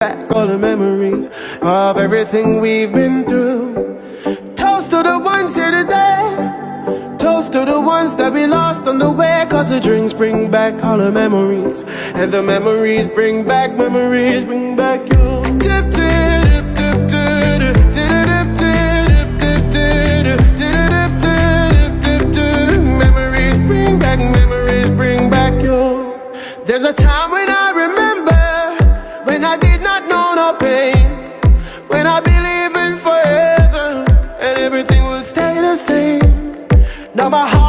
back all the memories of everything we've been through. Toast to the ones here today. Toast to the ones that we lost on the way. Cause the drinks bring back all the memories, and the memories bring back you. Memories bring back you. There's a time when I remember, when I did not know no pain, when I believed in forever and everything will stay the same. Now my heart